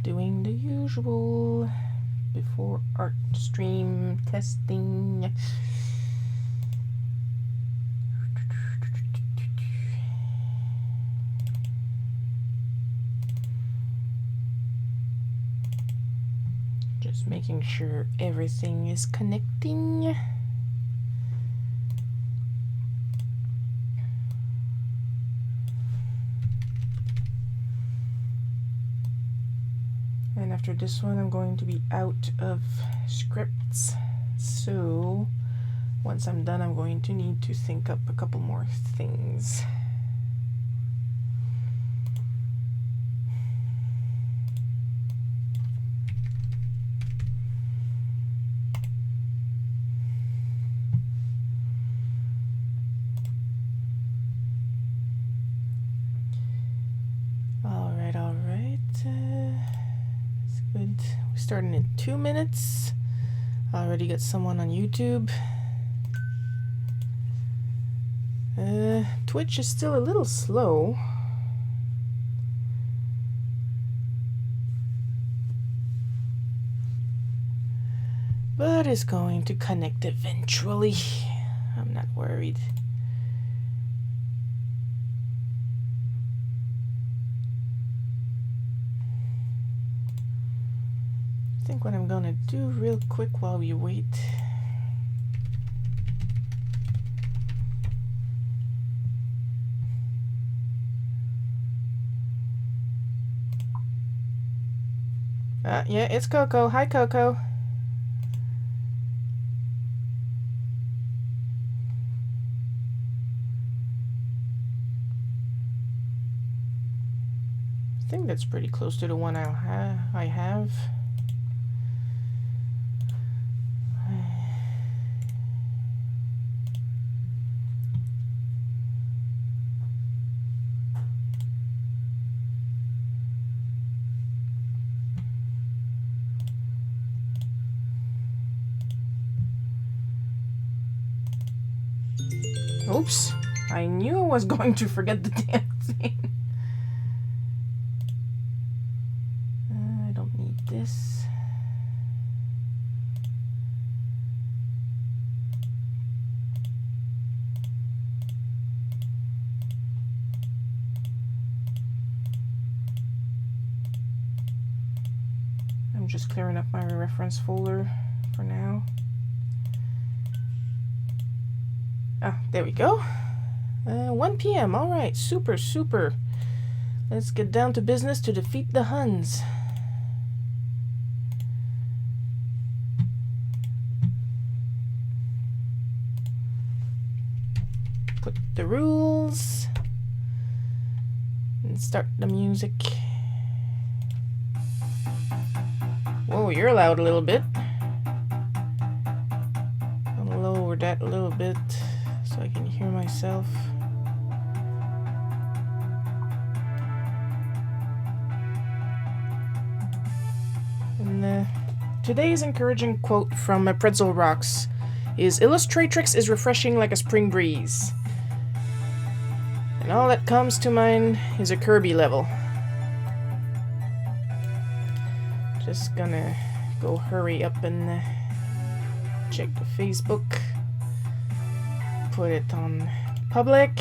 Doing the usual before art stream testing. Just making sure everything is connecting. And after this one, I'm going to be out of scripts. So once I'm done, I'm going to need to think up a couple more things. All right. That's good. We're starting in 2 minutes. Already got someone on YouTube. Twitch is still a little slow. But it's going to connect eventually. I'm not worried. I think what I'm gonna do real quick while we wait. Yeah, it's Coco. Hi, Coco. I think that's pretty close to the one I have. Oops, I knew I was going to forget the damn thing. I don't need this. I'm just clearing up my reference folder for now. Ah, there we go. 1 p.m. All right, super, super. Let's get down to business to defeat the Huns. Put the rules and start the music. Whoa, you're loud a little bit. I'll lower that a little bit so I can hear myself. And today's encouraging quote from Pretzel Rocks is, "Illustratrix is refreshing like a spring breeze." And all that comes to mind is a Kirby level. Just gonna go hurry up and check the Facebook. Put it on public.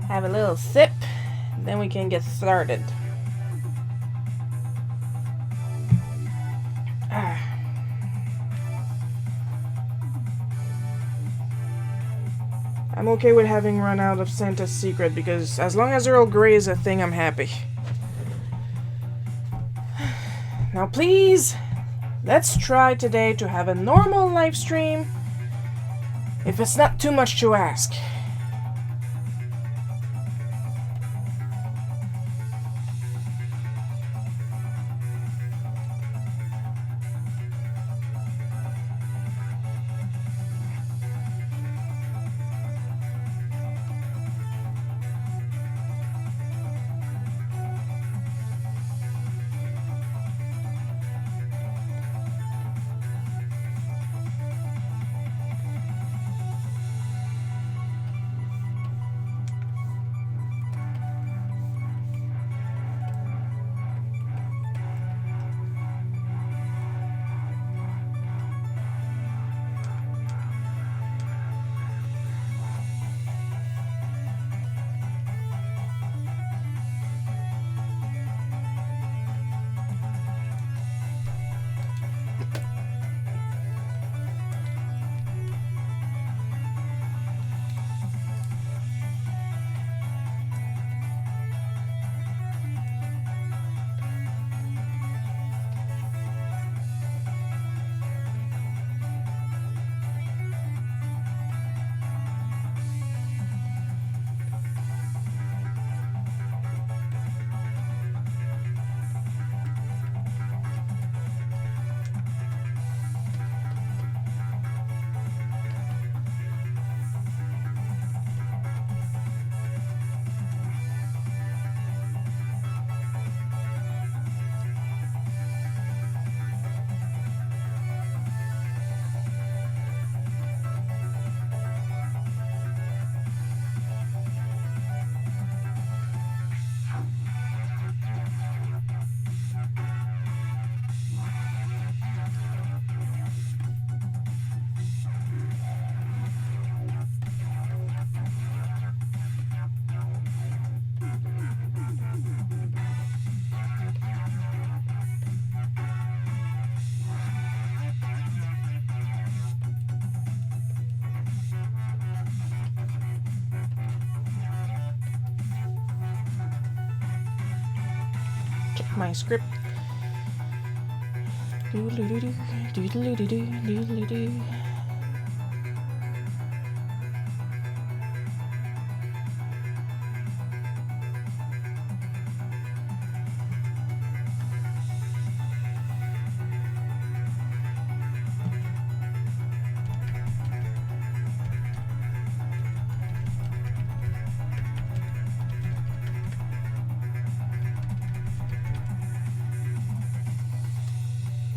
Have a little sip, then we can get started. I'm okay with having run out of Santa's Secret because as long as Earl Grey is a thing, I'm happy. Now please, let's try today to have a normal live stream, if it's not too much to ask. check my script.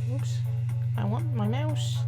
Oops, I want my mouse.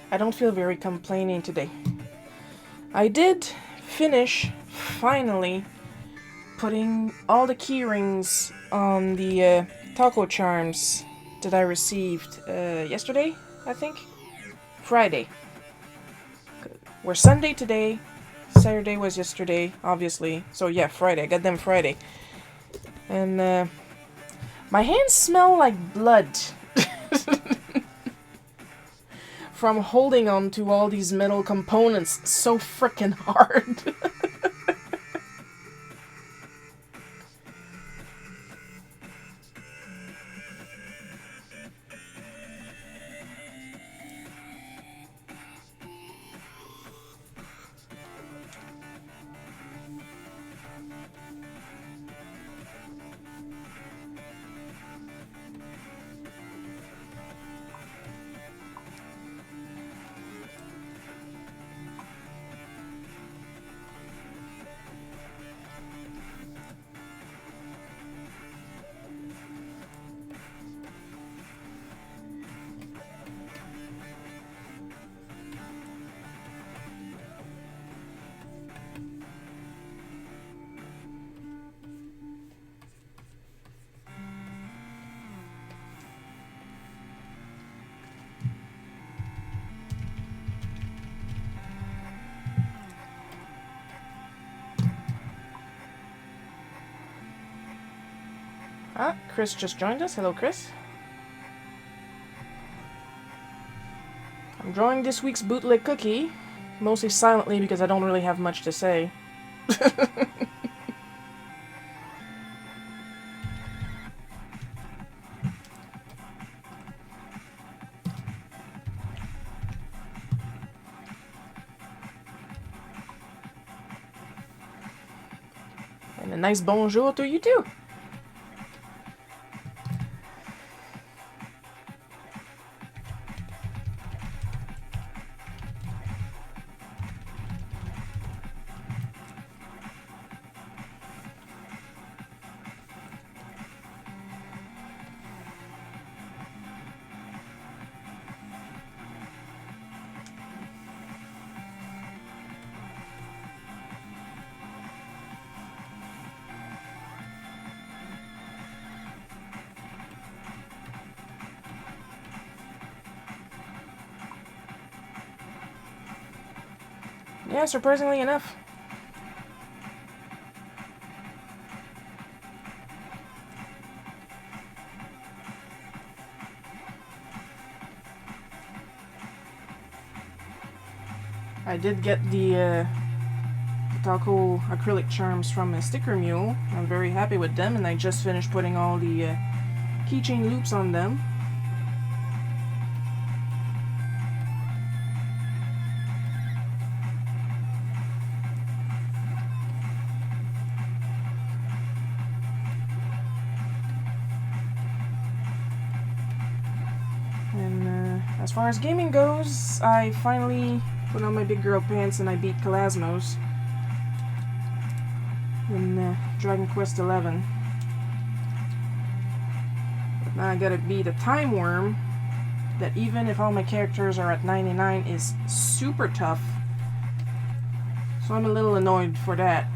I don't feel very complaining today. I did finish, finally, putting all the key rings on the taco charms that I received yesterday, I think? Friday. We're Sunday today. Saturday was yesterday, obviously. So yeah, Friday. I got them Friday. And my hands smell like blood. From holding on to all these metal components so frickin' hard. Ah, Chris just joined us. Hello, Chris. I'm drawing this week's bootleg cookie, mostly silently because I don't really have much to say. And a nice bonjour to you too. Yeah, surprisingly enough. I did get the taco acrylic charms from a Sticker Mule. I'm very happy with them, and I just finished putting all the keychain loops on them. And as far as gaming goes, I finally put on my big girl pants and I beat Kalasmos in Dragon Quest XI. But now I gotta beat a Time Worm that, even if all my characters are at 99, is super tough. So I'm a little annoyed for that.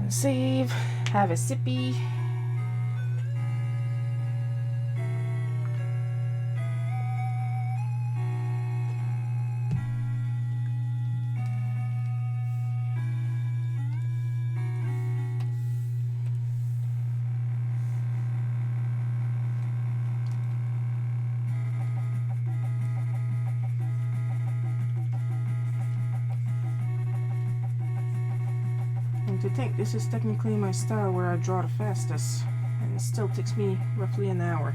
Save, have a sippy. And to think, this is technically my style where I draw the fastest, and it still takes me roughly an hour.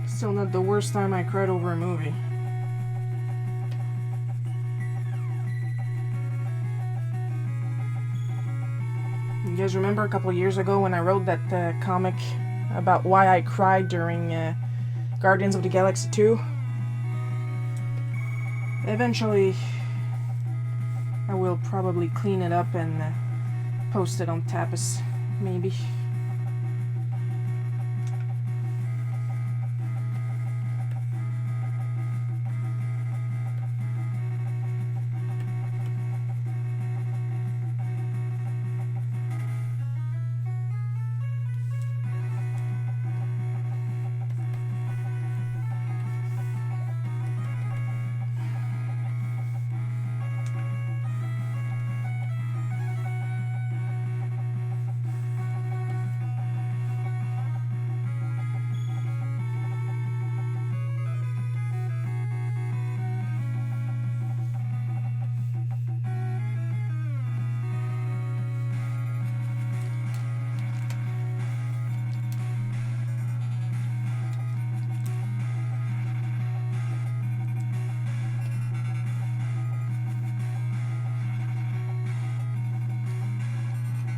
Still not the worst time I cried over a movie. You guys remember a couple of years ago when I wrote that comic about why I cried during Guardians of the Galaxy 2? Eventually, I will probably clean it up and post it on Tapas, maybe.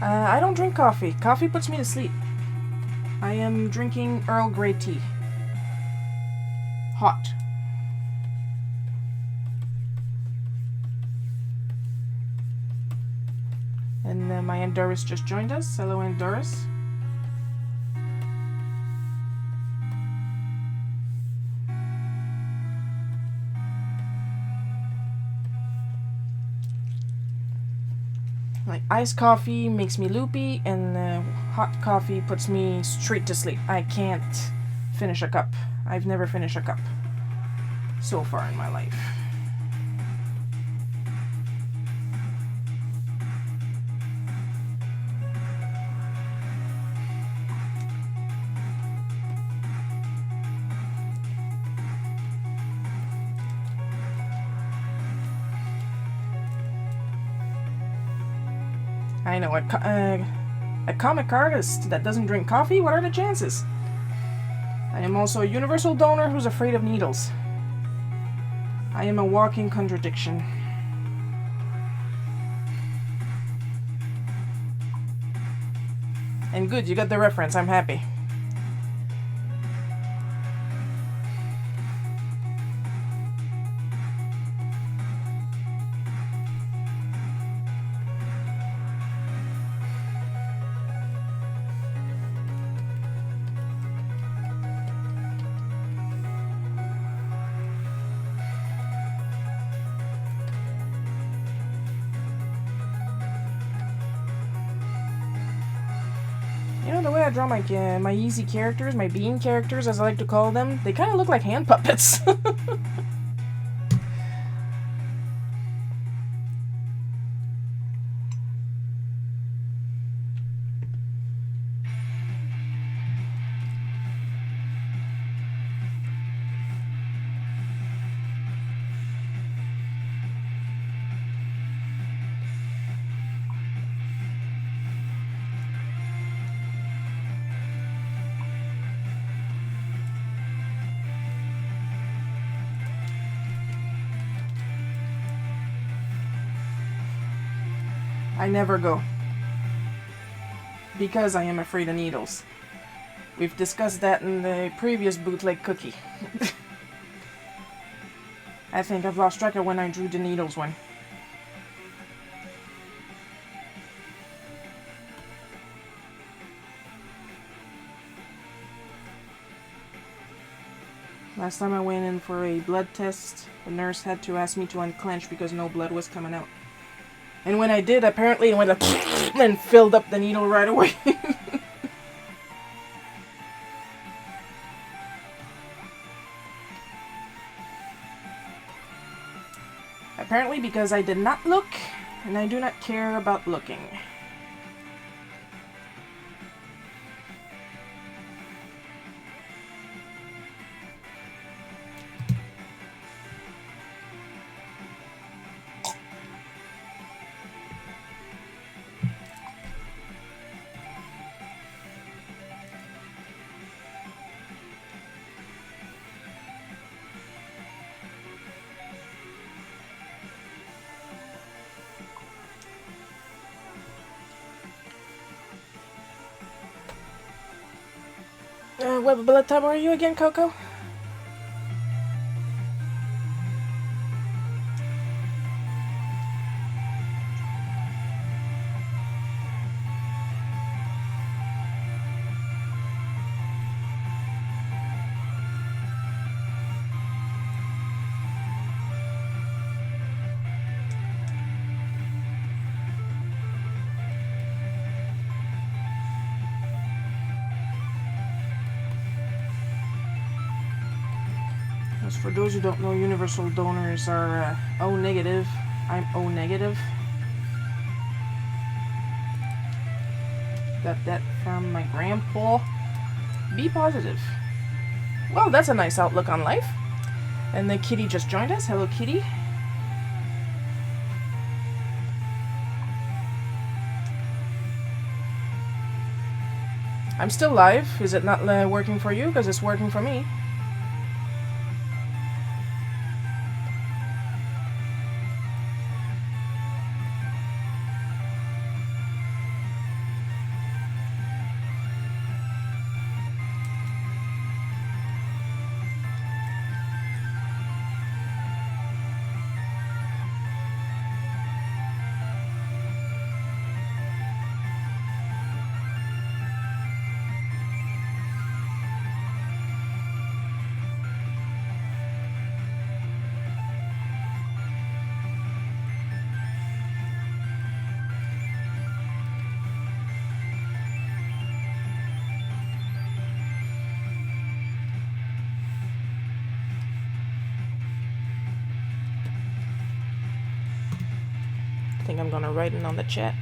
I don't drink coffee. Coffee puts me to sleep. I am drinking Earl Grey tea. Hot. And my Aunt Doris just joined us. Hello, Aunt Doris. Like, iced coffee makes me loopy, and hot coffee puts me straight to sleep. I can't finish a cup. I've never finished a cup so far in my life. I know, a comic artist that doesn't drink coffee? What are the chances? I am also a universal donor who's afraid of needles. I am a walking contradiction. And good, you got the reference, I'm happy. You know, the way I draw my easy characters, my bean characters as I like to call them, they kind of look like hand puppets. I never go. Because I am afraid of needles. We've discussed that in the previous bootleg cookie. I think I've lost track of when I drew the needles one. Last time I went in for a blood test, the nurse had to ask me to unclench because no blood was coming out. And when I did, apparently it went like and filled up the needle right away. Apparently because I did not look, and I do not care about looking. What blood type are you again, Coco? As for those who don't know, universal donors are O negative. I'm O negative. Got that from my grandpa. Be positive. Well, that's a nice outlook on life. And the kitty just joined us. Hello, kitty. I'm still live. Is it not working for you? Because it's working for me. I think I'm gonna write it on the chat.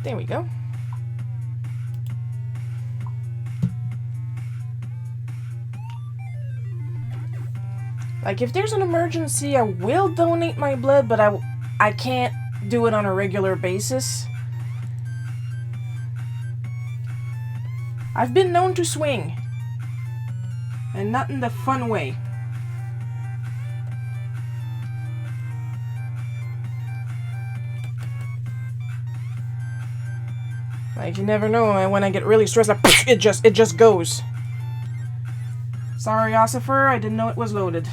There we go. Like, if there's an emergency, I will donate my blood, but I can't do it on a regular basis. I've been known to swing. And not in the fun way. Like, you never know, when I get really stressed, it just goes. Sorry, Ossifer, I didn't know it was loaded.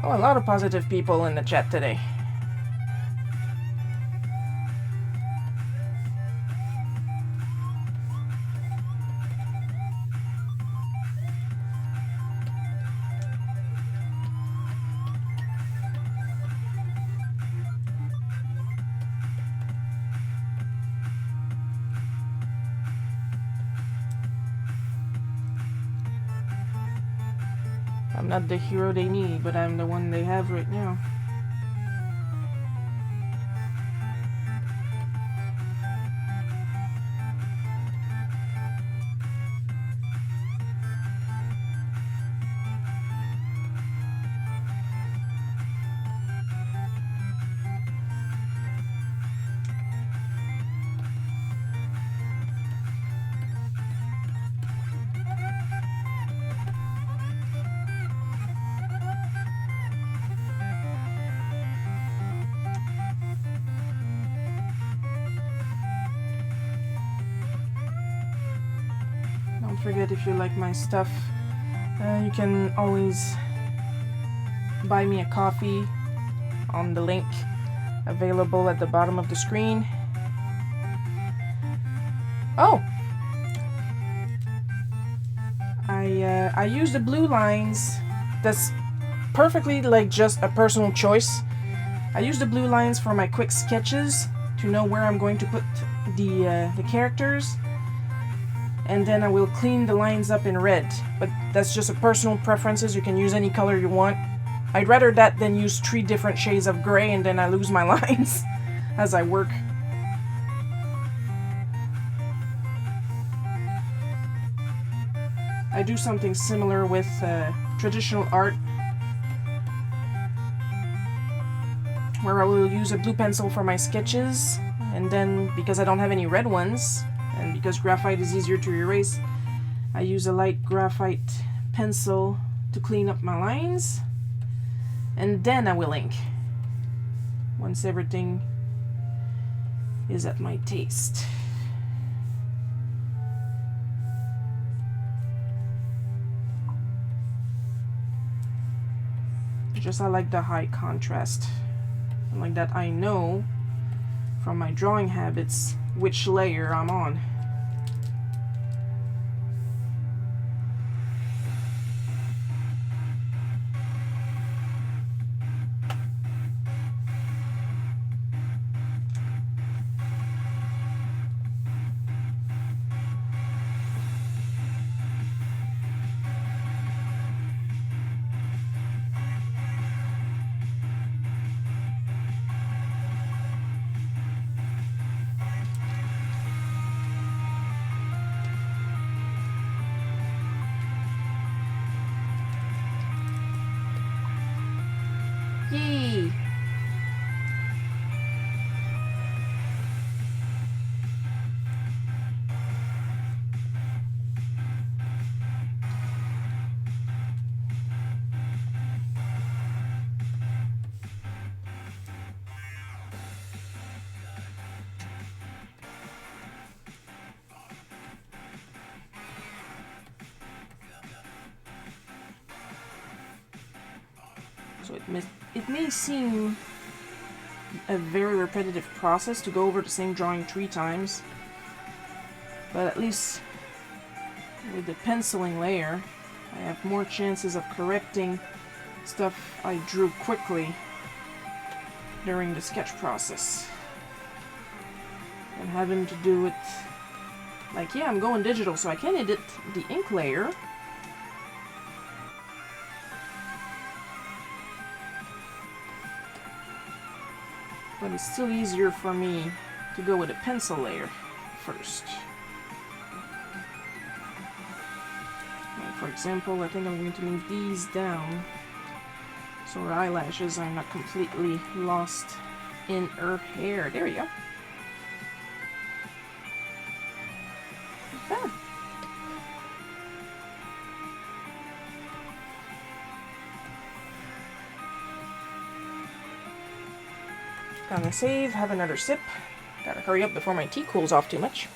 Oh, a lot of positive people in the chat today. I'm not the hero they need, but I'm the one they have right now. Don't forget, if you like my stuff, you can always buy me a coffee on the link available at the bottom of the screen. Oh! I use the blue lines. That's perfectly like just a personal choice. I use the blue lines for my quick sketches to know where I'm going to put the characters. And then I will clean the lines up in red. But that's just a personal preferences. You can use any color you want. I'd rather that than use 3 different shades of gray and then I lose my lines as I work. I do something similar with traditional art, where I will use a blue pencil for my sketches, and then because I don't have any red ones, and because graphite is easier to erase, I use a light graphite pencil to clean up my lines, and then I will ink once everything is at my taste. Just I like the high contrast, and like that I know from my drawing habits which layer I'm on. Yay! So it may seem a very repetitive process to go over the same drawing 3 times, but at least with the penciling layer, I have more chances of correcting stuff I drew quickly during the sketch process and having to do it like, yeah, I'm going digital, so I can edit the ink layer. But it's still easier for me to go with a pencil layer first. Like for example, I think I'm going to move these down so her eyelashes are not completely lost in her hair. There we go. Like that. Gonna save, have another sip. Gotta hurry up before my tea cools off too much.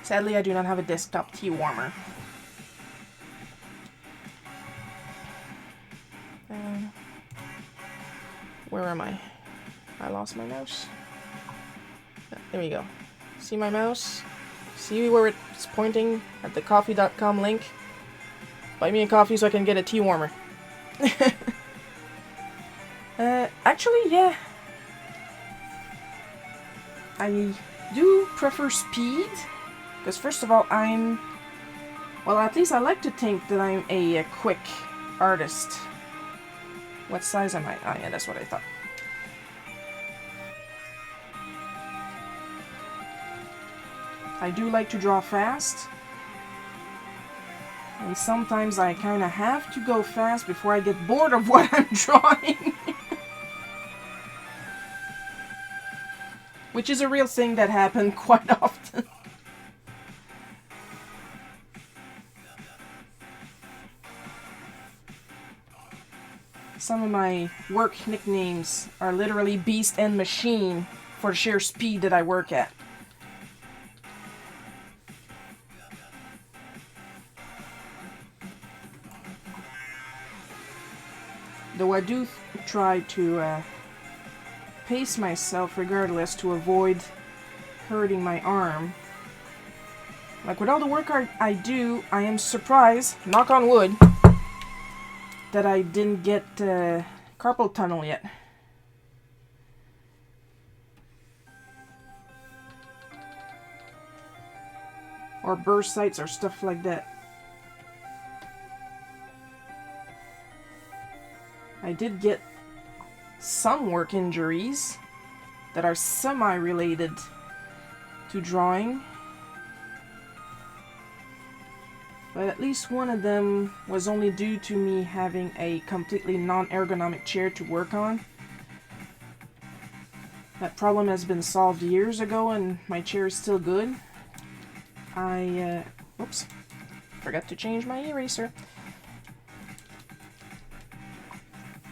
Sadly, I do not have a desktop tea warmer. Where am I? I lost my mouse. There we go. See my mouse? See where it's pointing at the coffee.com link? Buy me a coffee so I can get a tea warmer. Actually, yeah. I do prefer speed. Because first of all, well, at least I like to think that I'm a quick artist. What size am I? Ah, yeah, that's what I thought. I do like to draw fast. And sometimes I kind of have to go fast before I get bored of what I'm drawing. Which is a real thing that happens quite often. Some of my work nicknames are literally Beast and Machine for the sheer speed that I work at. Though I do try to pace myself regardless to avoid hurting my arm. Like with all the work I do, I am surprised, knock on wood, that I didn't get carpal tunnel yet. Or bursitis or stuff like that. I did get some work injuries that are semi-related to drawing. But at least one of them was only due to me having a completely non-ergonomic chair to work on. That problem has been solved years ago and my chair is still good. I Oops. Forgot to change my eraser.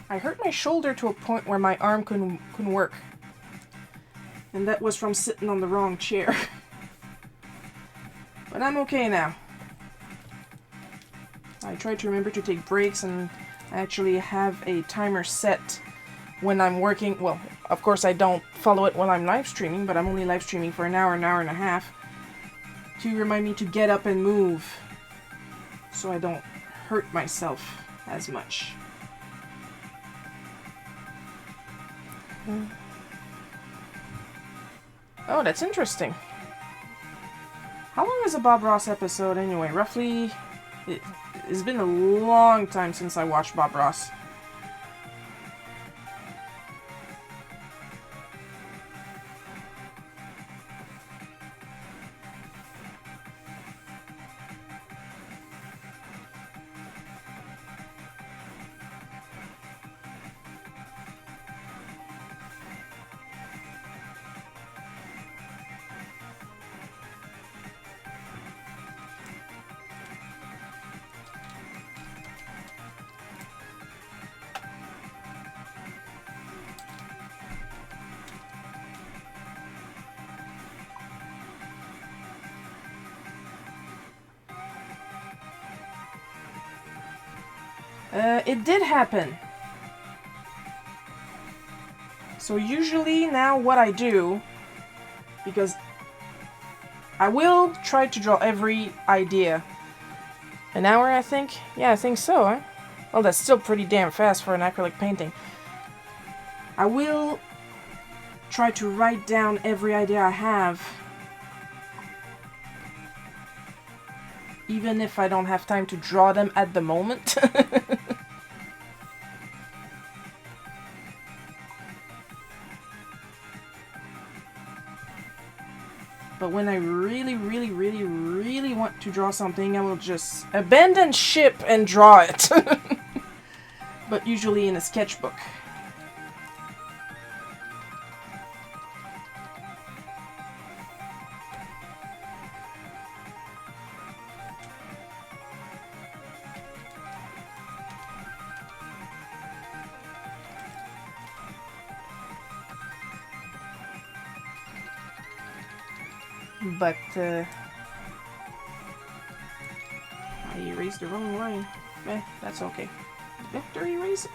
I hurt my shoulder to a point where my arm couldn't work. And that was from sitting on the wrong chair. But I'm okay now. I try to remember to take breaks, and I actually have a timer set when I'm working. Well, of course I don't follow it while I'm live streaming, but I'm only live streaming for an hour and a half, to remind me to get up and move so I don't hurt myself as much. Oh, that's interesting. How long is a Bob Ross episode anyway? Roughly... It's been a long time since I watched Bob Ross. It did happen. So usually now what I do, because I will try to draw every idea. An hour, I think? Yeah, I think so, huh? Well, that's still pretty damn fast for an acrylic painting. I will try to write down every idea I have, even if I don't have time to draw them at the moment. But when I really want to draw something, I will just abandon ship and draw it. But usually in a sketchbook. But, I erased the wrong line. That's okay. Vector erase it.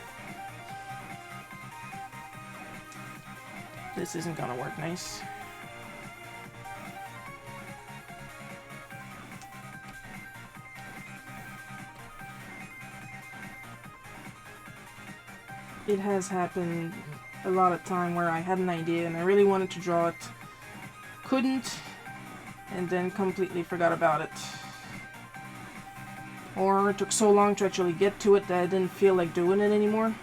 This isn't gonna work nice. It has happened a lot of time where I had an idea and I really wanted to draw it. Couldn't. And then completely forgot about it. Or it took so long to actually get to it that I didn't feel like doing it anymore.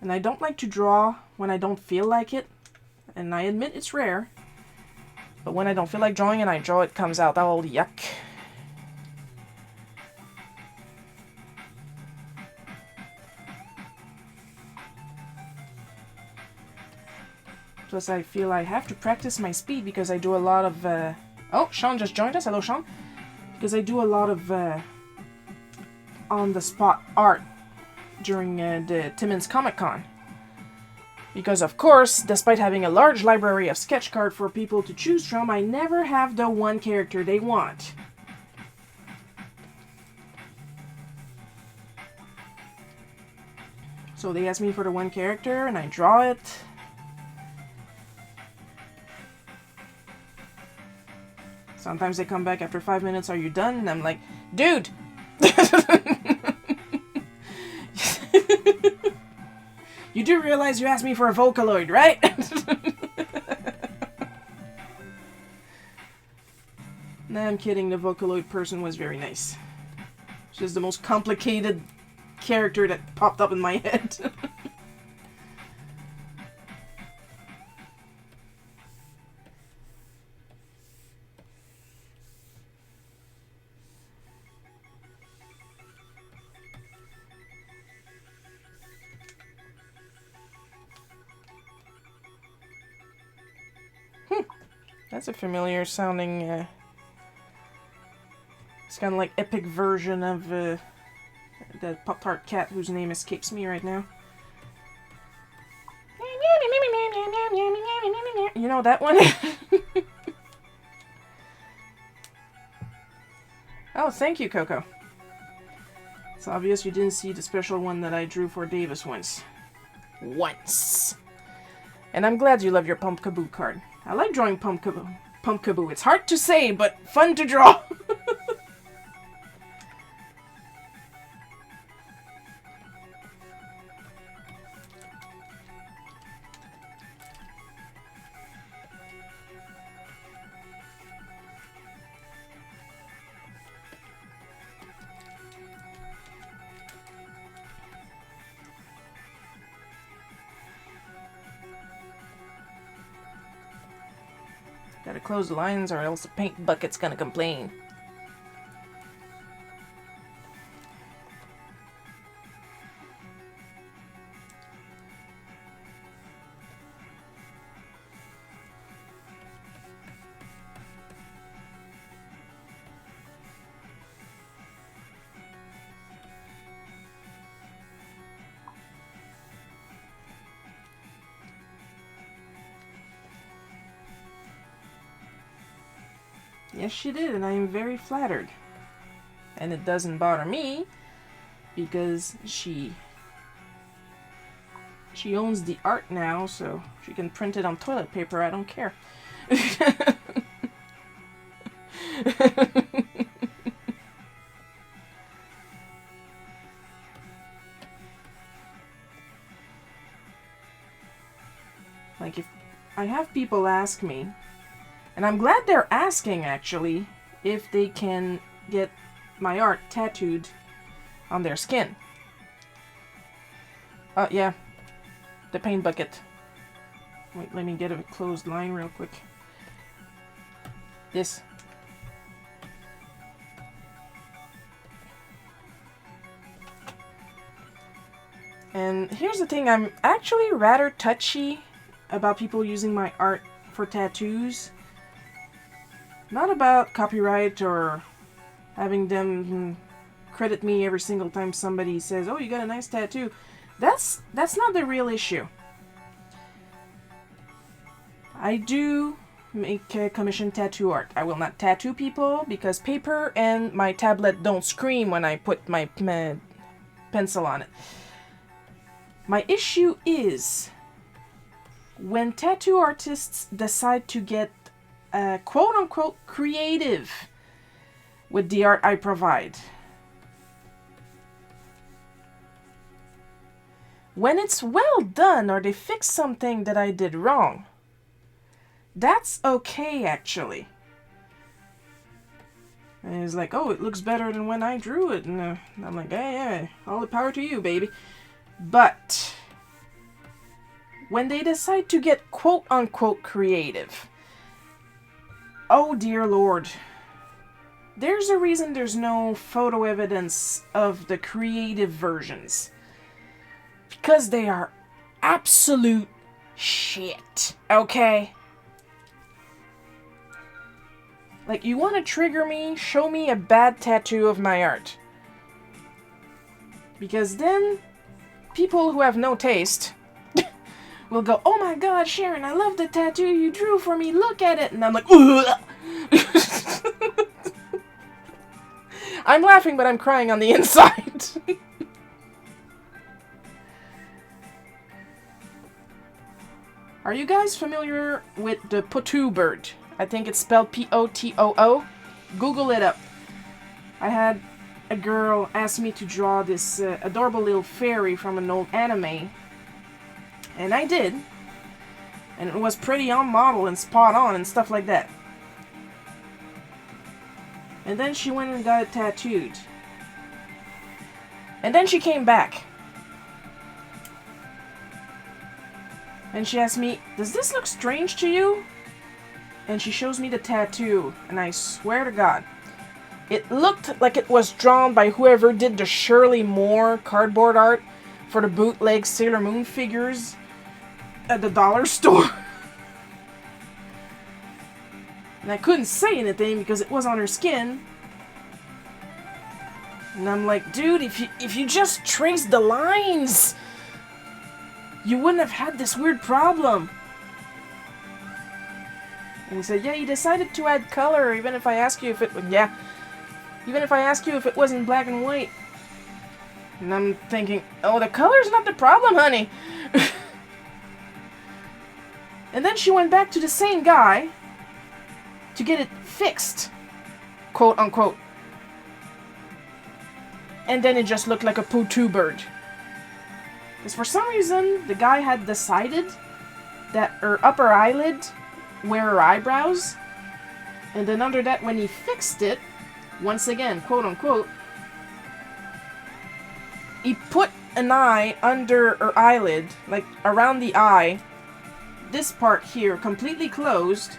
And I don't like to draw when I don't feel like it. And I admit it's rare. But when I don't feel like drawing and I draw, it comes out all yuck. Plus, I feel I have to practice my speed because I do a lot of... Oh, Sean just joined us. Hello, Sean. Because I do a lot of on-the-spot art during the Timmins Comic Con. Because, of course, despite having a large library of sketch cards for people to choose from, I never have the one character they want. So they ask me for the one character, and I draw it. Sometimes they come back after 5 minutes, are you done? And I'm like, dude! You do realize you asked me for a Vocaloid, right? Nah, I'm kidding, the Vocaloid person was very nice. It's just the most complicated character that popped up in my head. That's a familiar sounding kind of like epic version of the Pop-Tart cat whose name escapes me right now. You know that one? Oh, thank you, Coco. It's obvious you didn't see the special one that I drew for Davis once. And I'm glad you love your Pumpkaboo card. I like drawing Pumpkaboo. It's hard to say, but fun to draw. Gotta close the lines or else the paint bucket's gonna complain. Yes, she did, and I am very flattered. And it doesn't bother me, because she owns the art now, so she can print it on toilet paper. I don't care. Like, if I have people ask me, and I'm glad they're asking, actually, if they can get my art tattooed on their skin. Yeah. The paint bucket. Wait, let me get a closed line real quick. This. And here's the thing, I'm actually rather touchy about people using my art for tattoos. Not about copyright or having them credit me every single time somebody says, "Oh, you got a nice tattoo." That's not the real issue. I do make commission tattoo art. I will not tattoo people because paper and my tablet don't scream when I put my pencil on it. My issue is when tattoo artists decide to get quote-unquote creative with the art I provide. When it's well done or they fix something that I did wrong, that's okay, actually. And it's like, oh, it looks better than when I drew it. And I'm like, hey, all the power to you, baby. But when they decide to get quote-unquote creative, oh dear Lord. There's a reason there's no photo evidence of the creative versions. Because they are absolute shit, okay? Like, you want to trigger me? Show me a bad tattoo of my art. Because then, people who have no taste will go, "Oh my god, Sharon, I love the tattoo you drew for me, look at it!" And I'm like, ugh. I'm laughing, but I'm crying on the inside. Are you guys familiar with the potoo bird? I think it's spelled P-O-T-O-O. Google it up. I had a girl ask me to draw this adorable little fairy from an old anime. And I did. And it was pretty on model and spot on and stuff like that. And then she went and got it tattooed. And then she came back. And she asked me, "Does this look strange to you?" And she shows me the tattoo. And I swear to God, it looked like it was drawn by whoever did the Shirley Moore cardboard art for the bootleg Sailor Moon figures at the dollar store. And I couldn't say anything because it was on her skin. And I'm like, dude, if you just trace the lines, you wouldn't have had this weird problem. And he said, yeah, you decided to add color, even if I ask you if it... Yeah. Even if I ask you if it wasn't black and white. And I'm thinking, oh, the color's not the problem, honey. And then she went back to the same guy to get it fixed. Quote, unquote. And then it just looked like a poo-too bird. Because for some reason, the guy had decided that her upper eyelid were her eyebrows. And then under that, when he fixed it, once again, quote unquote, he put an eye under her eyelid, like around the eye, this part here, completely closed.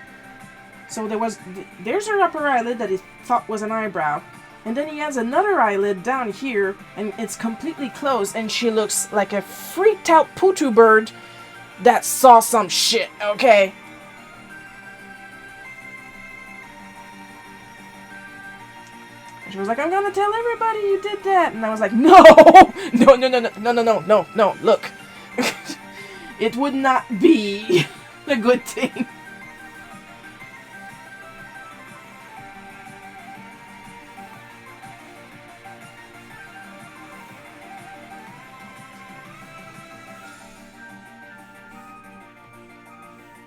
So there's her upper eyelid that he thought was an eyebrow. And then he has another eyelid down here, and it's completely closed, and she looks like a freaked out poo-too bird that saw some shit, okay? And she was like, I'm gonna tell everybody you did that. And I was like, no! No, look. It would not be a good thing.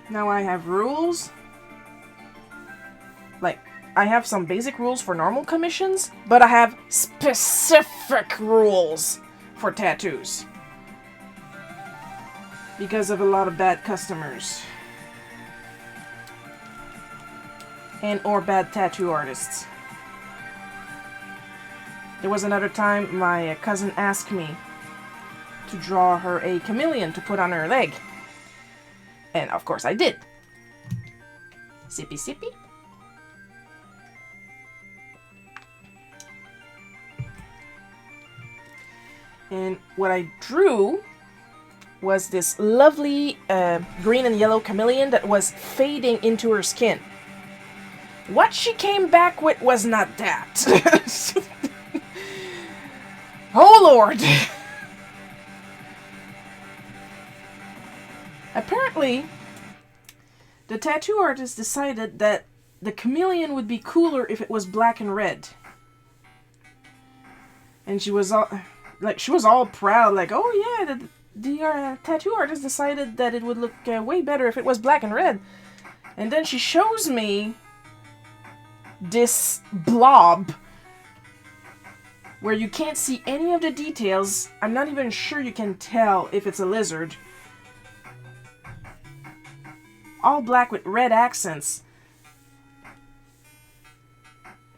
Now I have rules. Like, I have some basic rules for normal commissions, but I have specific rules for tattoos. Because of a lot of bad customers. And or bad tattoo artists. There was another time my cousin asked me to draw her a chameleon to put on her leg. And of course I did. Sippy sippy. And what I drew was this lovely green and yellow chameleon that was fading into her skin. What she came back with was not that. Oh Lord! Apparently, the tattoo artist decided that the chameleon would be cooler if it was black and red. And she was all proud, like, oh yeah, the tattoo artist decided that it would look way better if it was black and red. And then she shows me this blob where you can't see any of the details. I'm not even sure you can tell if it's a lizard. All black with red accents.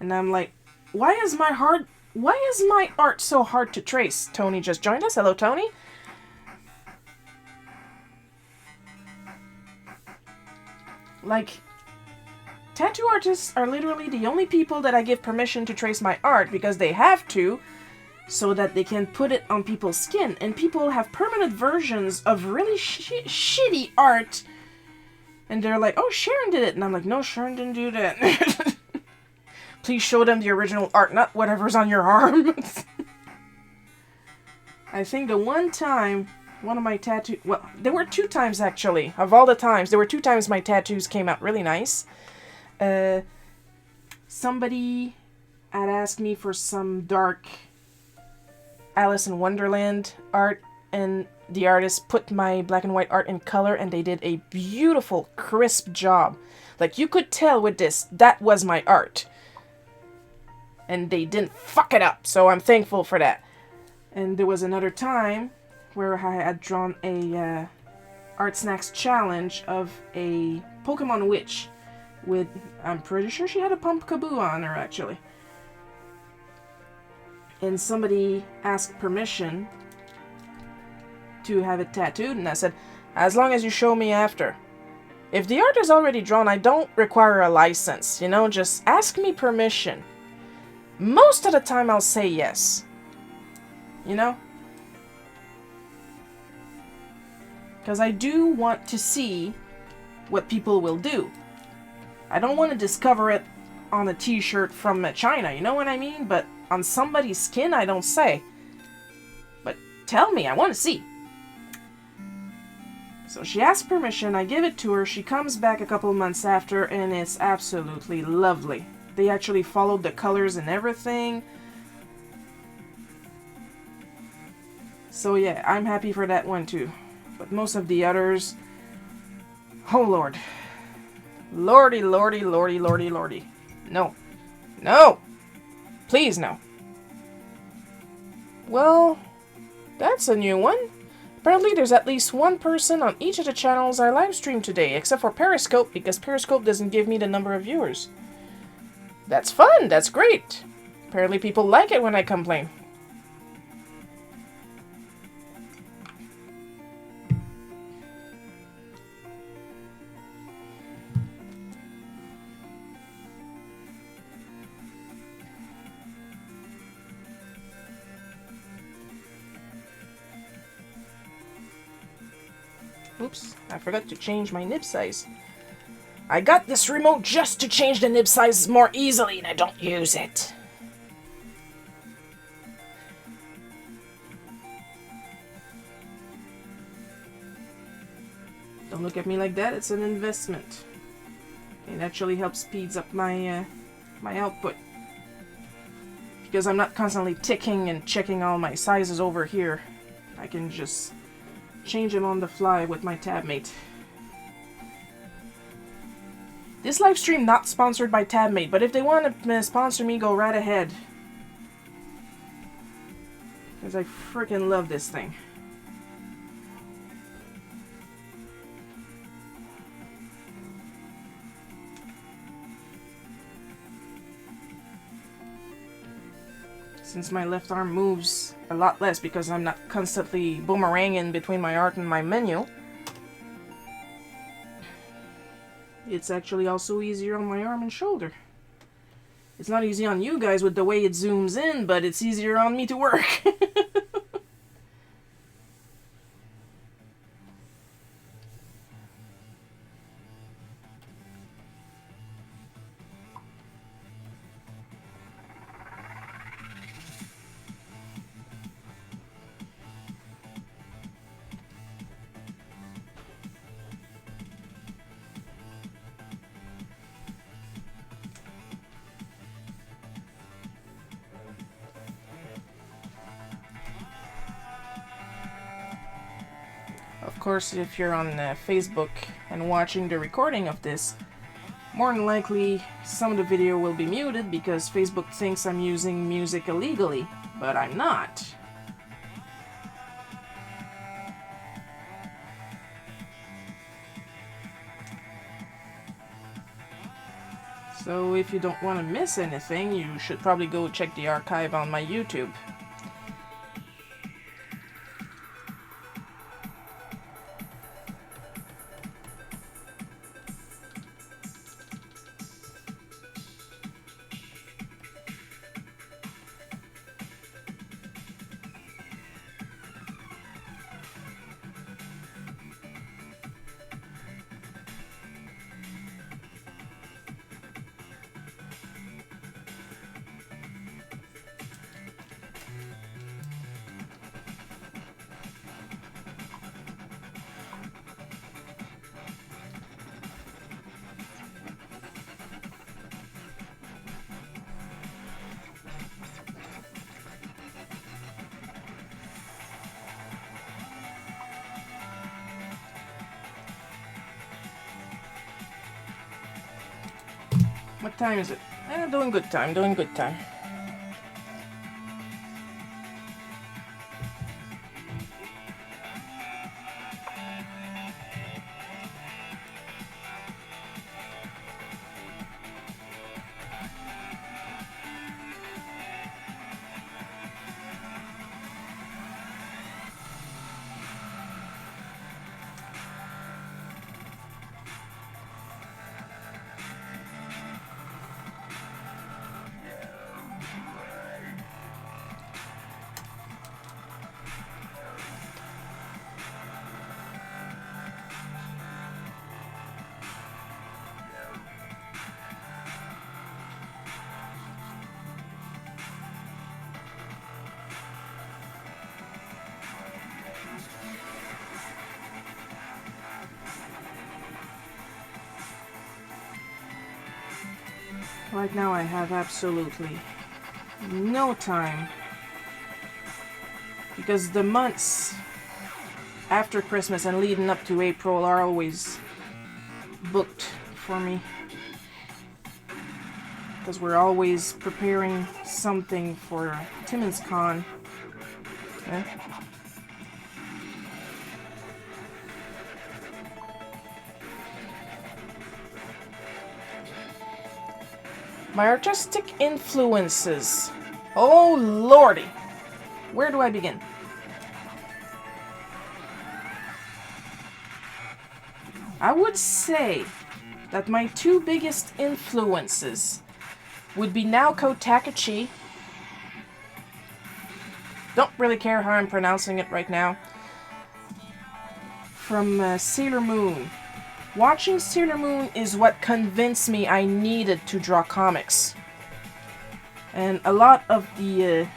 And I'm like, why is my art so hard to trace? Tony just joined us. Hello, Tony. Like, tattoo artists are literally the only people that I give permission to trace my art because they have to, so that they can put it on people's skin. And people have permanent versions of really shitty art. And they're like, oh, Sharon did it. And I'm like, no, Sharon didn't do that. Please show them the original art, not whatever's on your arm. I think the one time, one of my tattoos... Well, there were 2 times, actually. Of all the times, there were 2 times my tattoos came out really nice. Somebody had asked me for some dark Alice in Wonderland art, and the artist put my black and white art in color, and they did a beautiful, crisp job. Like, you could tell with this, that was my art. And they didn't fuck it up, so I'm thankful for that. And there was another time where I had drawn a Art Snacks challenge of a Pokemon witch with, I'm pretty sure she had a Pumpkaboo on her, actually. And somebody asked permission to have it tattooed, and I said, as long as you show me after. If the art is already drawn, I don't require a license, you know, just ask me permission. Most of the time I'll say yes. You know? Because I do want to see what people will do. I don't want to discover it on a t-shirt from China, you know what I mean? But on somebody's skin, I don't say. But tell me, I want to see. So she asks permission, I give it to her, she comes back a couple months after, and it's absolutely lovely. They actually followed the colors and everything. So yeah, I'm happy for that one too. But most of the others... Oh Lord. Lordy, lordy, lordy, lordy, lordy. No. No! Please, no. Well, that's a new one. Apparently there's at least one person on each of the channels I live stream today, except for Periscope, because Periscope doesn't give me the number of viewers. That's fun, that's great. Apparently people like it when I complain. Oops, I forgot to change my nib size. I got this remote just to change the nib size more easily, and I don't use it. Don't look at me like that, it's an investment. It actually helps speeds up my my output. Because I'm not constantly ticking and checking all my sizes over here. I can just change them on the fly with my TabMate. This live stream not sponsored by TabMate, but if they want to sponsor me, go right ahead. Because I freaking love this thing. Since my left arm moves a lot less because I'm not constantly boomeranging between my art and my menu, it's actually also easier on my arm and shoulder. It's not easy on you guys with the way it zooms in, but it's easier on me to work. Of course, if you're on Facebook and watching the recording of this, more than likely some of the video will be muted because Facebook thinks I'm using music illegally, but I'm not. So if you don't want to miss anything, you should probably go check the archive on my YouTube. What time is it? Doing good time, doing good time. Right now I have absolutely no time, because the months after Christmas and leading up to April are always booked for me, because we're always preparing something for Timmins Con. Eh? My artistic influences. Oh lordy! Where do I begin? I would say that my two biggest influences would be Naoko Takeuchi. Don't really care how I'm pronouncing it right now. From Sailor Moon. Watching Sailor Moon is what convinced me I needed to draw comics. And a lot of the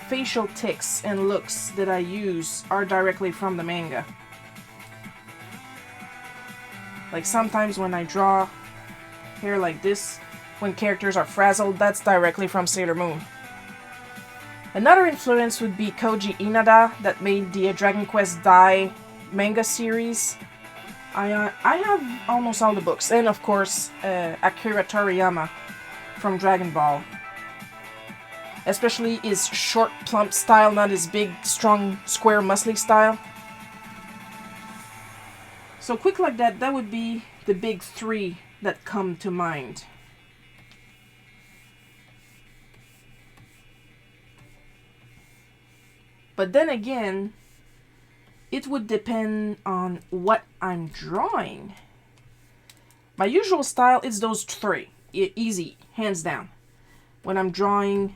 facial tics and looks that I use are directly from the manga. Like sometimes when I draw hair like this, when characters are frazzled, that's directly from Sailor Moon. Another influence would be Koji Inada, that made the Dragon Quest Dai manga series. I have almost all the books, and of course Akira Toriyama from Dragon Ball. Especially his short, plump style, not his big, strong, square, muscly style. So quick like that, that would be the big three that come to mind. But then again, it would depend on what I'm drawing. My usual style is those three. Easy, hands down. When I'm drawing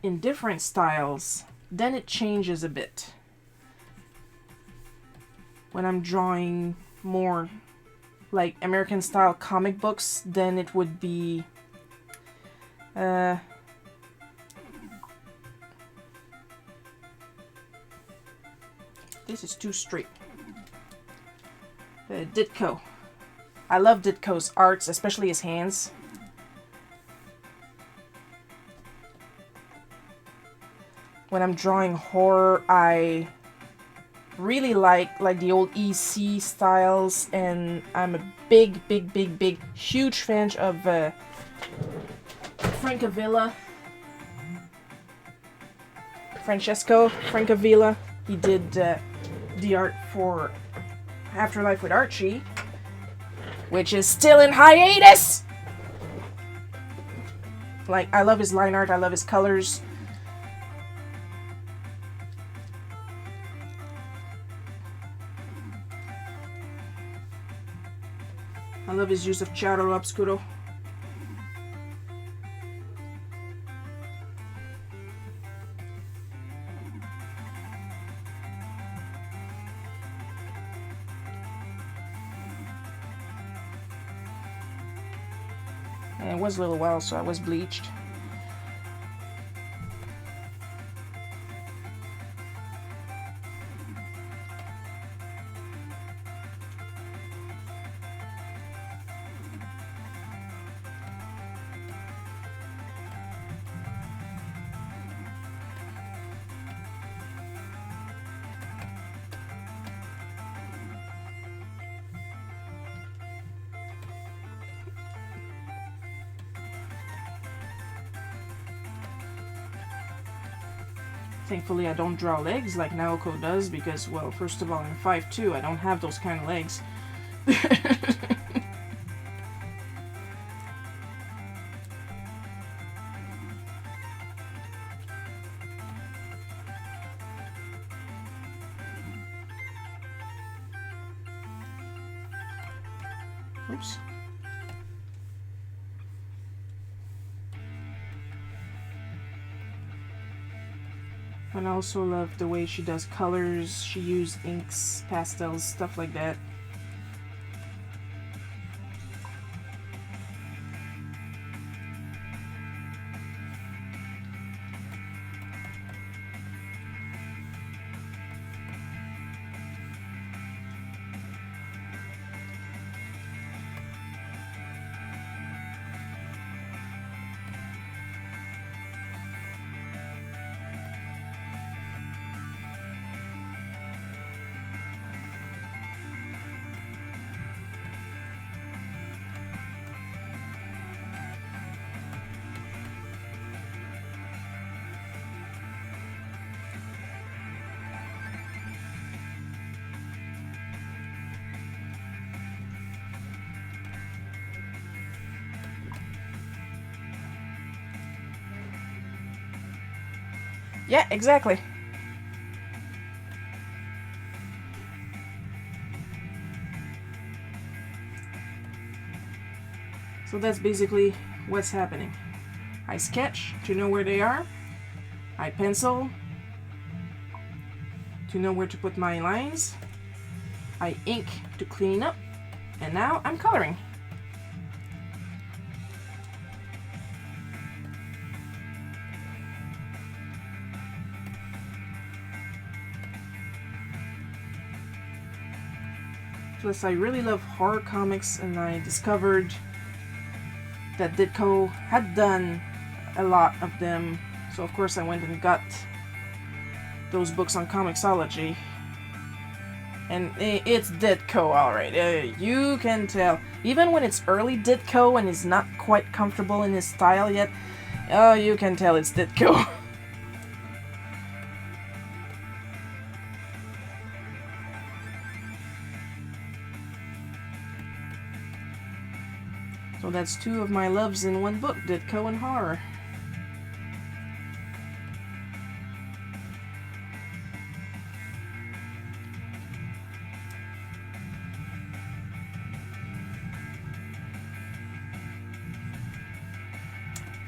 in different styles, then it changes a bit. When I'm drawing more like American style comic books, then it would be this is too straight. Ditko. I love Ditko's arts, especially his hands. When I'm drawing horror, I really like the old EC styles, and I'm a big, huge fan of Francesco Francavilla. He did the art for Afterlife with Archie, which is still in hiatus! Like, I love his line art, I love his colors. I love his use of Chiaro Obscuro. And it was a little while, so I was bleached. Thankfully, I don't draw legs like Naoko does because, well, first of all, I'm 5'2", I don't have those kind of legs. Oops. And I also love the way she does colors. She used inks, pastels, stuff like that. Yeah, exactly. So that's basically what's happening. I sketch to know where they are. I pencil to know where to put my lines. I ink to clean up. And now I'm coloring. Plus, I really love horror comics, and I discovered that Ditko had done a lot of them. So of course I went and got those books on Comixology. And it's Ditko, alright. You can tell. Even when it's early Ditko and he's not quite comfortable in his style yet, oh, you can tell it's Ditko. So that's two of my loves in one book, Ditko and horror.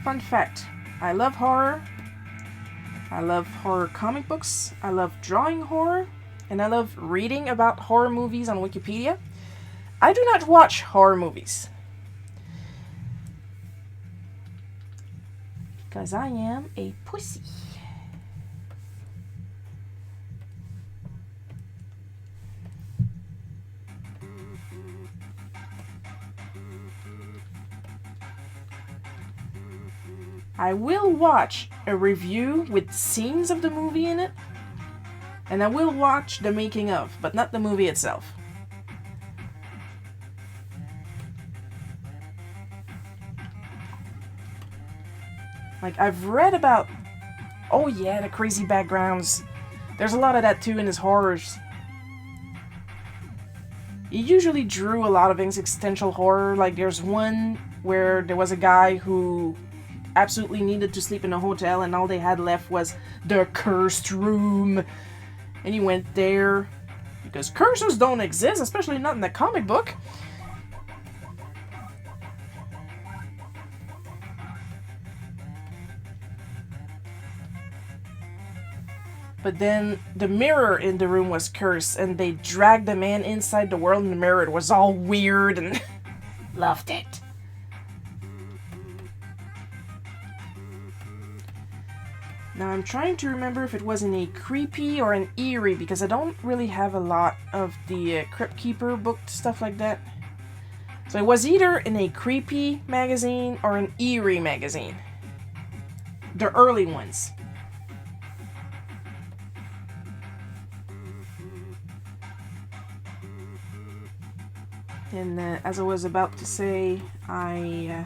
Fun fact, I love horror. I love horror comic books. I love drawing horror. And I love reading about horror movies on Wikipedia. I do not watch horror movies. Because I am a pussy. I will watch a review with scenes of the movie in it, and I will watch the making of, but not the movie itself. Like, I've read about, oh yeah, the crazy backgrounds. There's a lot of that too in his horrors. He usually drew a lot of existential horror. Like, there's one where there was a guy who absolutely needed to sleep in a hotel, and all they had left was the cursed room. And he went there because curses don't exist, especially not in the comic book. But then the mirror in the room was cursed, and they dragged the man inside the world in the mirror. It was all weird, and loved it. Now I'm trying to remember if it was in a creepy or an eerie, because I don't really have a lot of the Crypt Keeper book, stuff like that. So it was either in a creepy magazine or an eerie magazine. The early ones. And as I was about to say, I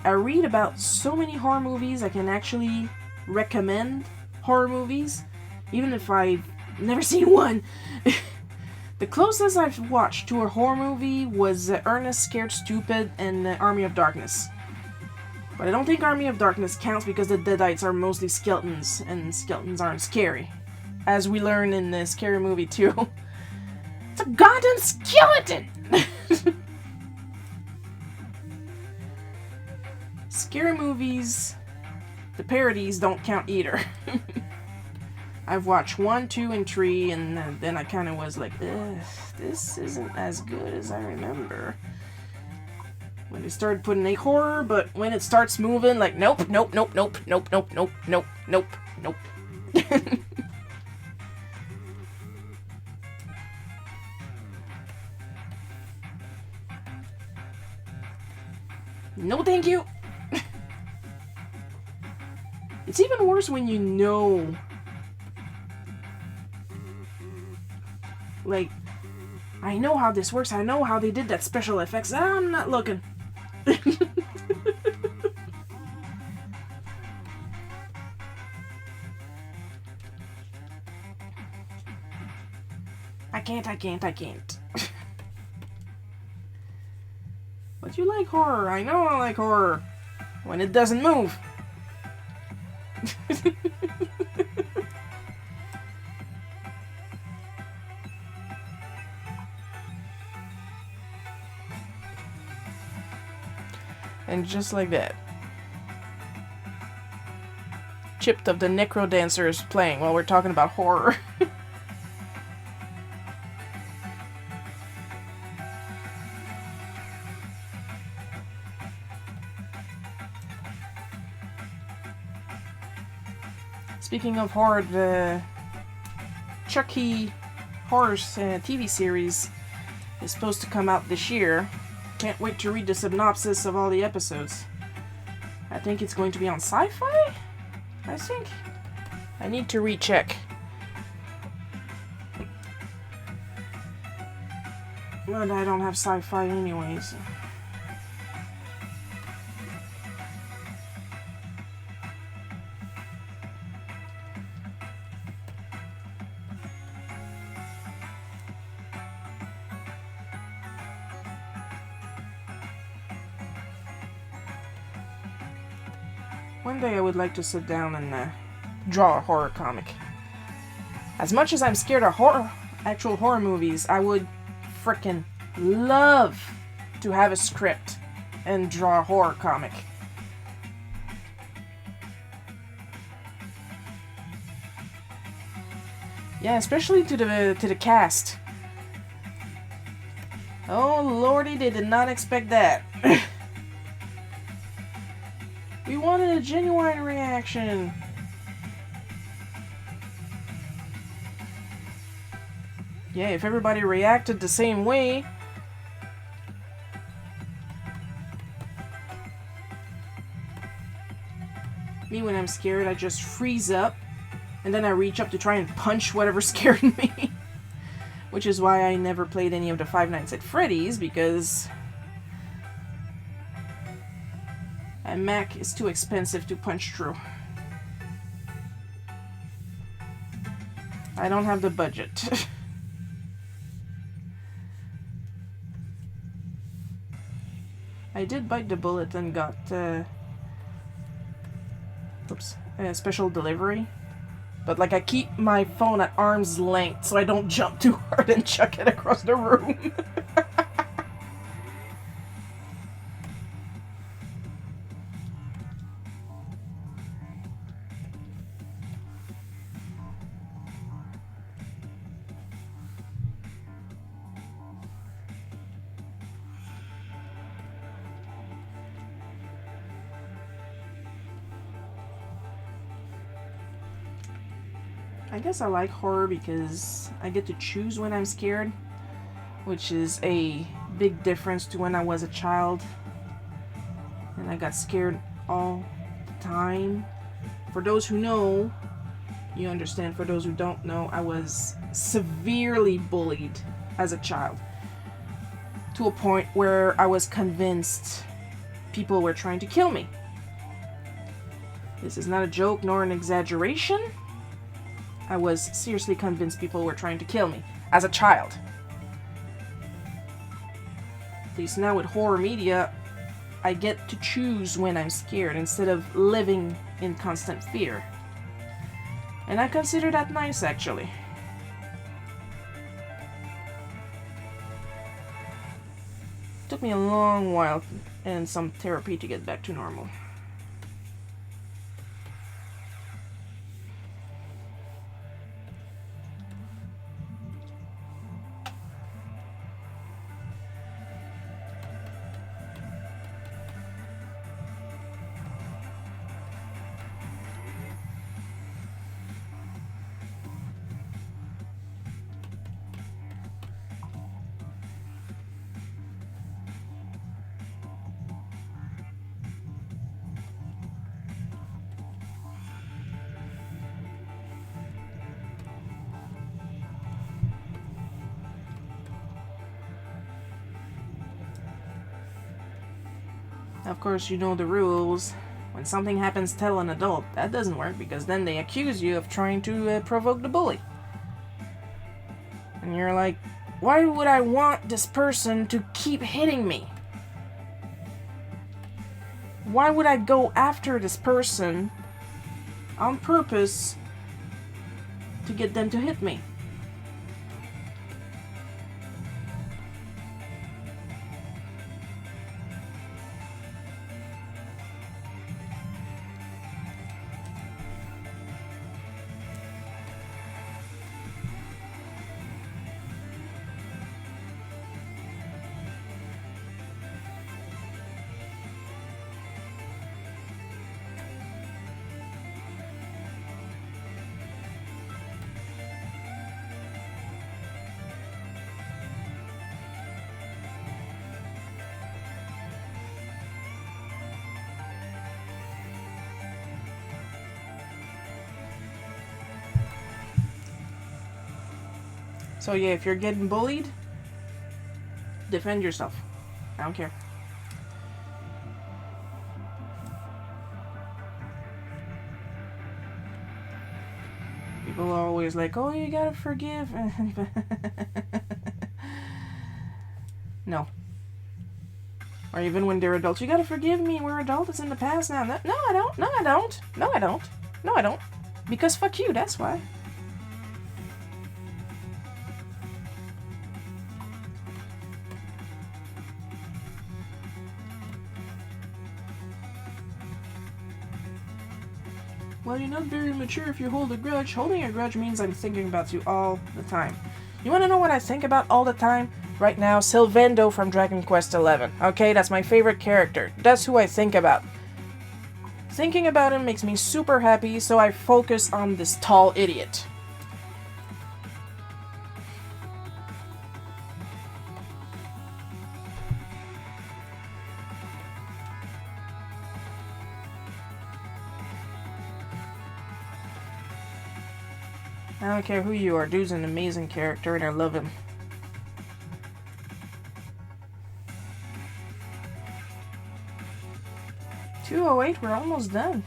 read about so many horror movies. I can actually recommend horror movies, even if I've never seen one. The closest I've watched to a horror movie was Ernest Scared Stupid and Army of Darkness. But I don't think Army of Darkness counts because the Deadites are mostly skeletons, and skeletons aren't scary. As we learn in the Scary Movie 2. It's a goddamn skeleton! Scary movies, the parodies don't count either. I've watched 1, 2, and 3, and then I kind of was like, ugh, this isn't as good as I remember. When they started putting a horror, but when it starts moving, like, nope, nope, nope, nope, nope, nope, nope, nope, nope, nope. No thank you. It's even worse when you know. Like, I know how this works. I know how they did that special effects. I'm not looking. I can't. But you like horror. I know I like horror. When it doesn't move. And just like that, Chipped of the Necro Dancer is playing while we're talking about horror. Speaking of horror, the Chucky horror TV series is supposed to come out this year. Can't wait to read the synopsis of all the episodes. I think it's going to be on Sci-Fi? I think. I need to recheck. But I don't have Sci-Fi anyways. One day I would like to sit down and draw a horror comic. As much as I'm scared of actual horror movies, I would frickin' love to have a script and draw a horror comic. Yeah, especially to the cast. Oh lordy, they did not expect that. We wanted a genuine reaction. Yeah, if everybody reacted the same way. Me, when I'm scared, I just freeze up. And then I reach up to try and punch whatever scared me. Which is why I never played any of the Five Nights at Freddy's, because a Mac is too expensive to punch through. I don't have the budget. I did bite the bullet and got a special delivery. But like, I keep my phone at arm's length so I don't jump too hard and chuck it across the room. I guess I like horror because I get to choose when I'm scared, which is a big difference to when I was a child and I got scared all the time. For those who know, you understand. For those who don't know, I was severely bullied as a child, to a point where I was convinced people were trying to kill me. This is not a joke nor an exaggeration. I was seriously convinced people were trying to kill me as a child. At least now with horror media, I get to choose when I'm scared instead of living in constant fear. And I consider that nice, actually. Took me a long while and some therapy to get back to normal. Of course, you know the rules. When something happens, tell an adult. That doesn't work because then they accuse you of trying to provoke the bully. And you're like, why would I want this person to keep hitting me? Why would I go after this person on purpose to get them to hit me. So yeah, if you're getting bullied, defend yourself. I don't care. People are always like, oh, you gotta forgive. No. Or even when they're adults, you gotta forgive me, we're adults, it's in the past now. No, I don't. No, I don't. No, I don't. No, I don't. Because fuck you, that's why. Well, you're not very mature if you hold a grudge. Holding a grudge means I'm thinking about you all the time. You wanna know what I think about all the time? Right now, Sylvando from Dragon Quest XI. Okay, that's my favorite character. That's who I think about. Thinking about him makes me super happy, so I focus on this tall idiot. I don't care who you are, dude's an amazing character and I love him. $208, we're almost done.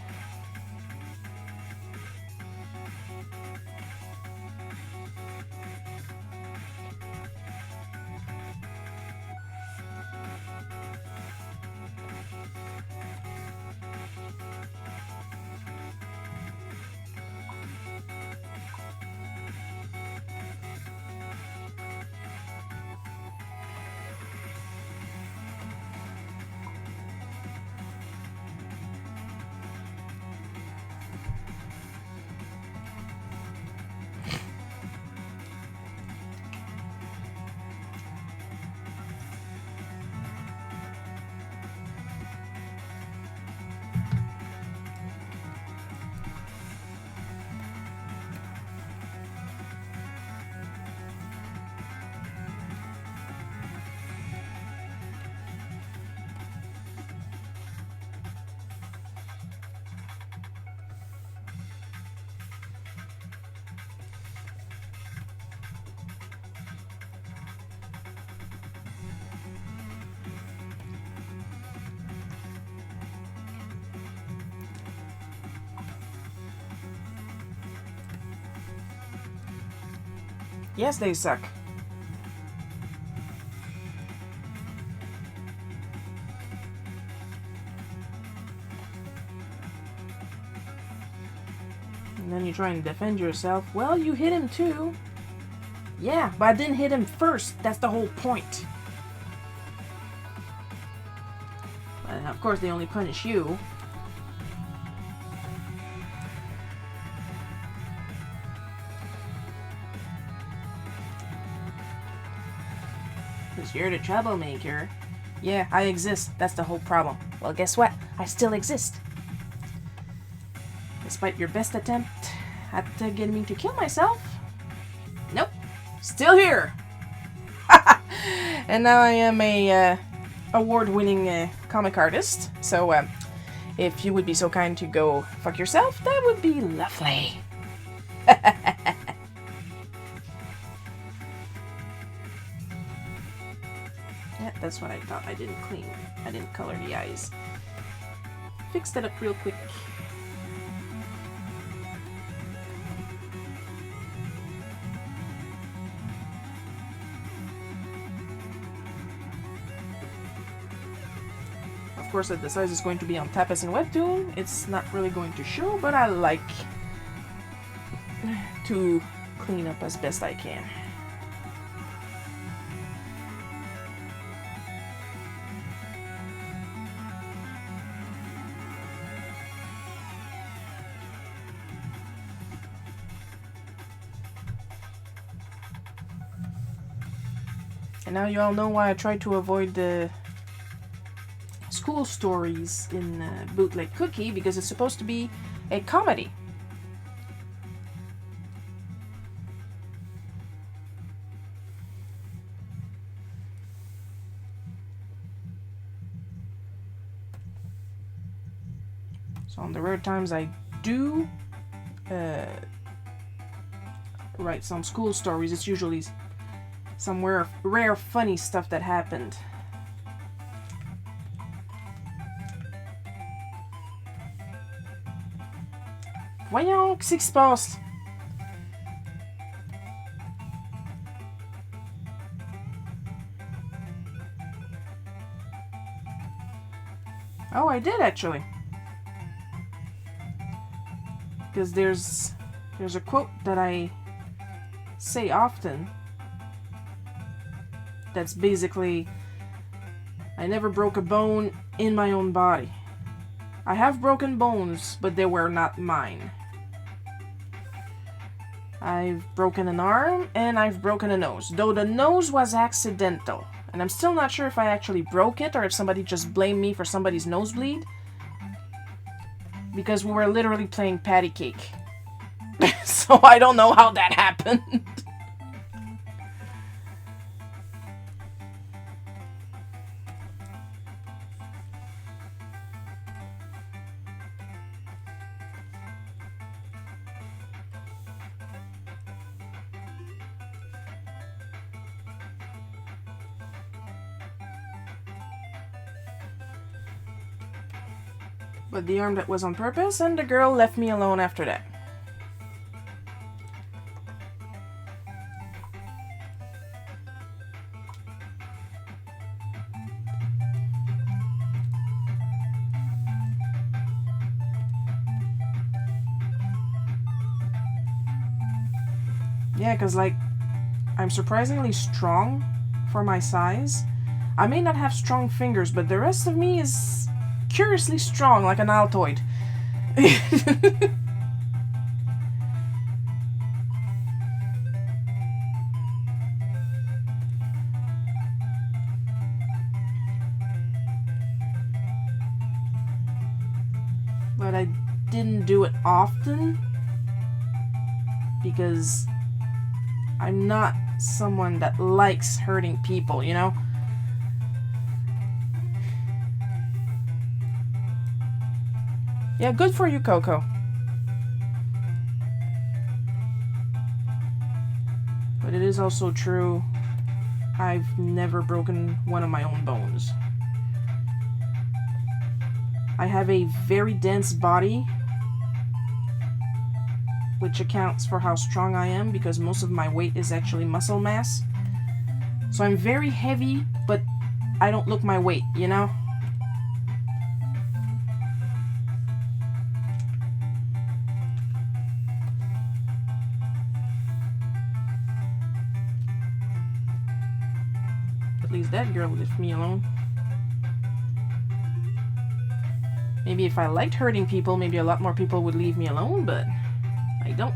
Yes, they suck. And then you try and defend yourself. Well, you hit him too. Yeah, but I didn't hit him first. That's the whole point. And of course, they only punish you. Because you're the troublemaker. Yeah, I exist. That's the whole problem. Well, guess what? I still exist. Despite your best attempt at getting me to kill myself. Nope. Still here. And now I am a award-winning comic artist. So if you would be so kind to go fuck yourself, that would be lovely. Yeah, that's what I thought. I didn't clean. I didn't color the eyes. Fix that up real quick. Of Of course, that the size is going to be on Tapas and Webtoon. It's not really going to show, but I like to clean up as best I can. And now you all know why I try to avoid the school stories in Bootleg Cookie, because it's supposed to be a comedy. So on the rare times I do write some school stories, it's usually some rare funny stuff that happened. Voyons, qu'est-ce qui se passe? Oh, I did actually. Because there's a quote that I say often that's basically, I never broke a bone in my own body. I have broken bones, but they were not mine. I've broken an arm and I've broken a nose, though the nose was accidental. And I'm still not sure if I actually broke it or if somebody just blamed me for somebody's nosebleed. Because we were literally playing patty cake. So I don't know how that happened. But the arm that was on purpose, and the girl left me alone after that. Yeah, because, like, I'm surprisingly strong for my size. I may not have strong fingers, but the rest of me is curiously strong, like an Altoid. But I didn't do it often because I'm not someone that likes hurting people, you know? Yeah, good for you, Coco. But it is also true, I've never broken one of my own bones. I have a very dense body, which accounts for how strong I am because most of my weight is actually muscle mass. So I'm very heavy, but I don't look my weight, you know? At least that girl left me alone. Maybe if I liked hurting people, maybe a lot more people would leave me alone, but I don't.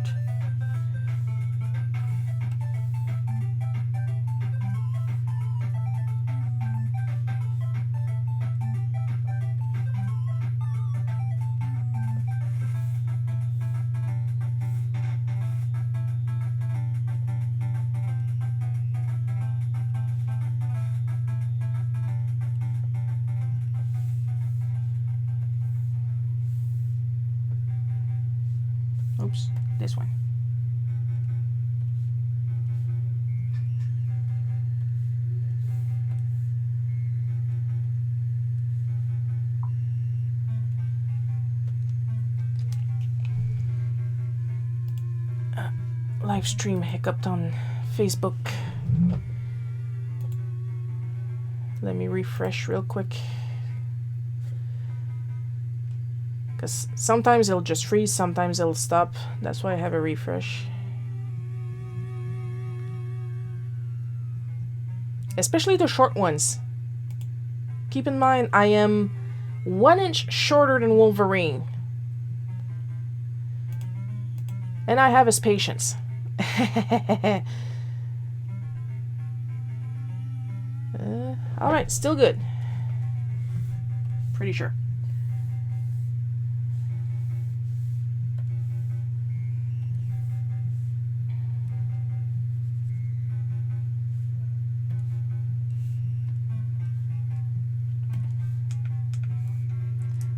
Oops, this one. Live stream hiccuped on Facebook. Let me refresh real quick. Because sometimes it'll just freeze, sometimes it'll stop. That's why I have a refresh. Especially the short ones. Keep in mind, I am 1 inch shorter than Wolverine. And I have his patience. Alright, still good. Pretty sure.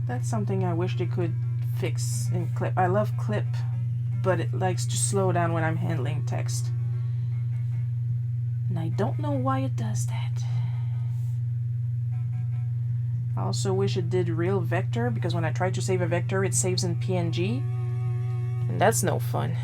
That's something I wish they could fix in Clip. I love Clip, but it likes to slow down when I'm handling text. And I don't know why it does that. I also wish it did real vector, because when I try to save a vector, it saves in PNG. And that's no fun.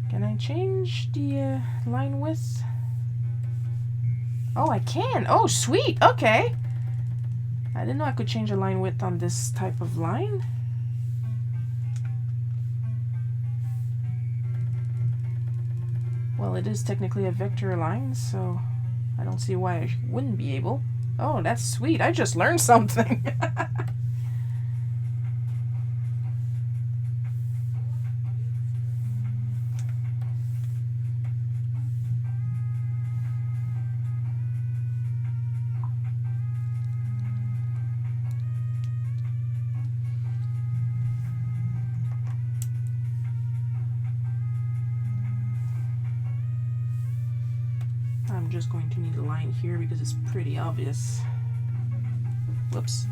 Can I change the line width? Oh, I can. Oh, sweet. Okay. I didn't know I could change the line width on this type of line. Well, it is technically a vector line, so I don't see why I wouldn't be able. Oh, that's sweet. I just learned something. I'm just going to need a line here because it's pretty obvious. Whoops.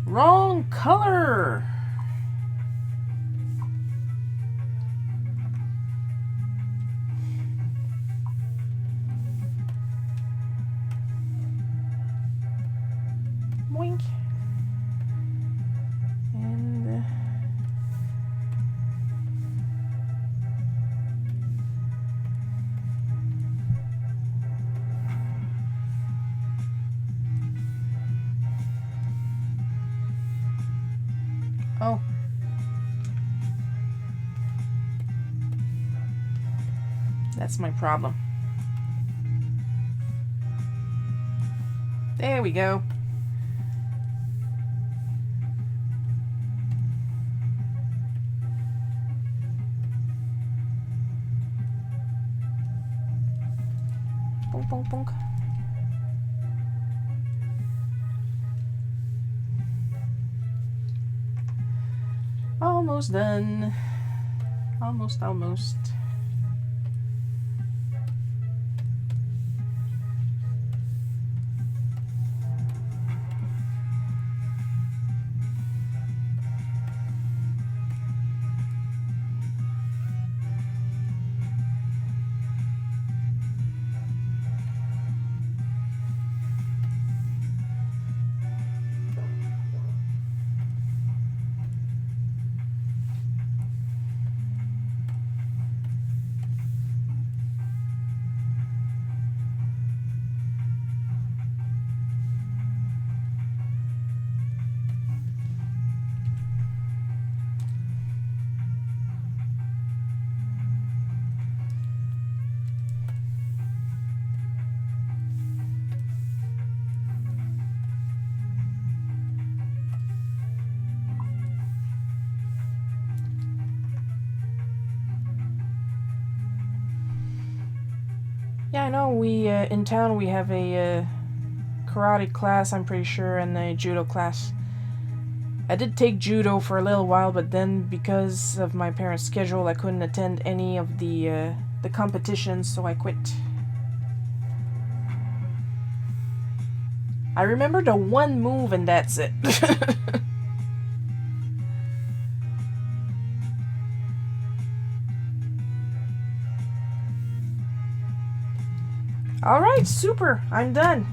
Wrong color! Boink. And oh. That's my problem. There we go. Bonk, bonk, bonk. Almost done. Almost. Yeah, I know we, in town we have a karate class, I'm pretty sure, and a judo class. I did take judo for a little while, but then because of my parents' schedule, I couldn't attend any of the competitions, so I quit. I remember the one move and that's it. Alright, super. I'm done.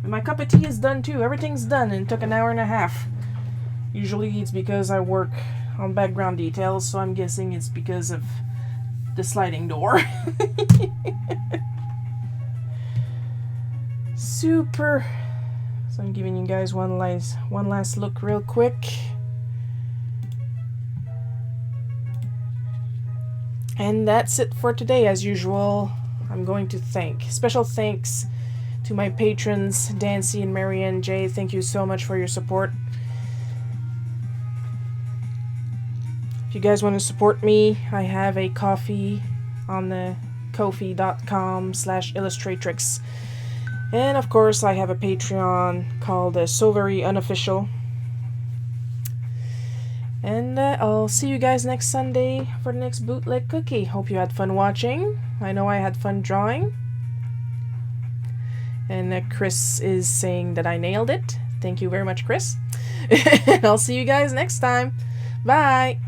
My cup of tea is done too. Everything's done and it took an hour and a half. Usually it's because I work on background details, so I'm guessing it's because of the sliding door. Super. So I'm giving you guys one last look real quick. And that's it for today. As usual, I'm going to special thanks to my patrons, Dancy and Marianne J. Thank you so much for your support. If you guys want to support me, I have a coffee on the ko-fi.com/illustratrix. And of course, I have a Patreon called So Very Unofficial. And I'll see you guys next Sunday for the next bootleg cookie. Hope you had fun watching. I know I had fun drawing. And Chris is saying that I nailed it. Thank you very much, Chris. And I'll see you guys next time. Bye!